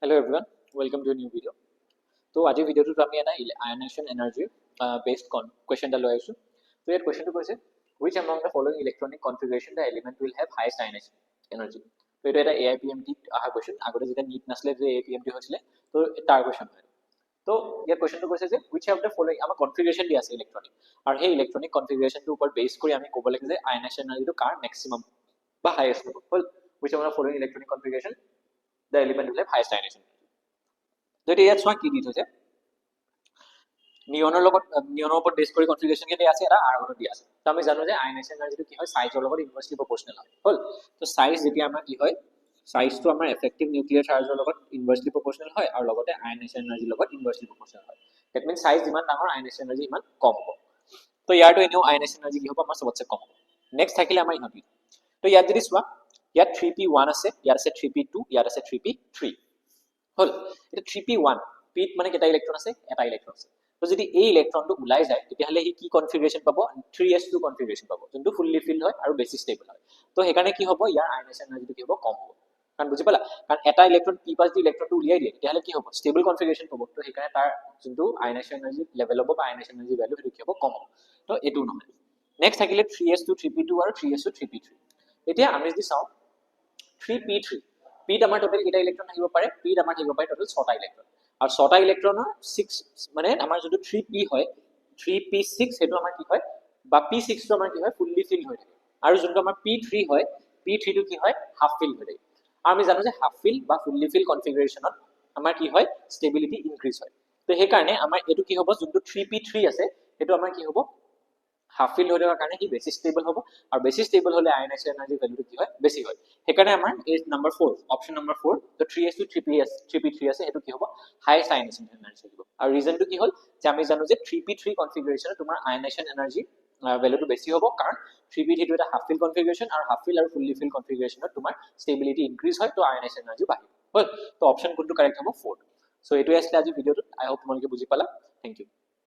Hello everyone, welcome to a new video. So আজি ভিডিওটোত আমি এটা আয়নাইজেশন এনার্জি বেসড question এটা লৈ আছো। তো ইয়াৰ কোৱেশ্চনটো কৈছে which among the following electronic configuration the element will have highest ionization energy। তো এটা এটা AIPMT আহা কোৱেশ্চন, আগতে যেতিয়া নিট নাছিলে যে AIPMT হৈছিলে, তো তাৰ কোৱেশ্চন হয়। তো ইয়াৰ কোৱেশ্চনটো কৈছে যে which of the following আমাৰ কনফিগাৰেশন দি আছে ইলেক্ট্ৰনিক, আৰু সেই ইলেক্ট্ৰনিক কনফিগাৰেশনটোৰ ওপৰত বেস কৰি আমি ক'ব লাগে যে আয়নাইজেশন এনাৰ্জিটো কাৰ ম্যাক্সিমাম বা হাইয়েস্ট হ'ব। হল which among the following electronic configuration the element will have highest ionization। যদি ইয়াত চোৱা কি দি থৈছে, নিয়নৰ ওপৰত বেস কৰি কনফিগাৰেশন কেইটা আছে, এটা আৰ্গনত দি আছে। তো আমি জানো যে আয়নাইজেশন এনাৰ্জিটো কি হয়, সাইজৰ লগত ইনভাৰ্সলি প্ৰপৰ্শনাল হয়। হল তো সাইজ যেতিয়া আমাৰ কি হয়, সাইজটো আমাৰ এফেক্টিভ নিউক্লিয়াৰ চাৰ্জৰ লগত ইনভাৰ্সলি প্ৰপৰ্শনাল হয়, আৰু লগতে আয়নাইজেশন এনাৰ্জিৰ লগত ইনভাৰ্সলি প্ৰপৰ্শনাল হয়। দ্যাট মিন্স সাইজ যিমান ডাঙৰ আয়নাইজেশন এনাৰ্জি ইমান কম হ'ব। তো ইয়াৰটো এনেও আয়নাইজেশন এনাৰ্জি কি হ'ব, আমাৰ সবতছে কম হ'ব। নেক্সট থাকিলে আমাৰ ইহঁতি, তো ইয়াত যদি চোৱা, ইয়াত 3p1 আছে, ইয়াত আছে 3p2, ইয়াত আছে 3p3। হল এটা 3p1 পিত মানে কেইটা ইলেক্ট্ৰন আছে, এটা ইলেক্ট্ৰন আছে। তো যদি এই ইলেক্ট্ৰনটো ওলাই যায়, তেতিয়াহলে সি কি কনফিগাৰেশন পাব, 3s2 কনফিগাৰেশন পাব, যোনটো ফুললি ফিল্ড হয় আৰু বেছি ষ্টেবল হয়। তো সেইকাৰণে কি হ'ব, ইয়াৰ আয়নাইজেশন এনাৰ্জিটো কি হ'ব, কম হ'ব। কাৰণ বুজি পালা, কাৰণ এটা ইলেক্ট্ৰন p পাছ দি ইলেক্ট্ৰনটো উলিয়াই দিয়ে, তেতিয়াহলে কি হ'ব, ষ্টেবল কনফিগাৰেশন পাব। তো সেইকাৰণে তাৰ যোনটো আয়নাইজেশন এনাৰ্জি লেভেল হ'ব বা আয়নাইজেশন এনাৰ্জি ভ্যালু, সেইটো কি হ'ব, কম হ'ব। তো এইটো নহয়। নেক্সট থাকিলে 3s2 3p2 আৰু 3s2 3p3। এতিয়া আমি যদি চাওঁ 3p3, পিত আমাৰ টোটাল কেইটা ইলেক্ট্ৰন থাকিব পাৰে, পিত আমাৰ থাকিব পাৰে টোটাল 6টা ইলেক্ট্ৰন। আৰু 6টা ইলেক্ট্ৰনৰ 6 মানে আমাৰ যোনটো 3p হয়, 3p6 সেইটো আমাৰ কি হয়, বা p6 টো আমাৰ কি হয়, ফুললি ফিল হৈ থাকে। আৰু যোনটো আমাৰ p3 হয়, p3 টো কি হয়, হাফ ফিল হৈ থাকে। আৰু আমি জানো যে হাফ ফিল বা ফুললি ফিল কনফিগাৰেশনত আমাৰ কি হয়, ষ্টেবিলিটি ইনক্ৰিজ হয়। তো সেইকাৰণে আমাৰ এইটো কি হ'ব, যোনটো 3p3 আছে, সেইটো আমাৰ কি হ'ব, হাফ ফিল হৈ থকাৰ কাৰণে কি বেছি ষ্টেবল হ'ব, আৰু বেছি ষ্টেবল হলে আয়নাইজেশন এনাৰ্জি ভ্যালুটো কি হয়, বেছি হয়। সেইকাৰণে আমাৰ এই নম্বৰ 4 অপচন নম্বৰ 4, তো 3s2 3p3 আছে, সেইটো কি হ'ব, হাইয়েস্ট আয়নাইজেশন এনাৰ্জি হ'ব। আৰু ৰিজনটো কি হ'ল, যে আমি জানো যে 3p3 কনফিগাৰেশনত তোমাৰ আয়নাইজেশন এনাৰ্জি ভ্যালুটো বেছি হ'ব, কাৰণ 3p3 টো এটা হাফ ফিল কনফিগাৰেশন, আৰু হাফ ফিল আৰু ফুললি ফিল কনফিগাৰেশনত তোমাৰ ষ্টেবিলিটি ইনক্ৰিজ হয়, তো আয়নাইজেশন এনাৰ্জি বাঢ়িব। হ'ল তো অপচন কোনটো কাৰেক্ট হ'ব, 4। সো এইটোৱে আছিলে আজি ভিডিওটো। আই হোপ তোমালোকে বুজি পালা। Thank U.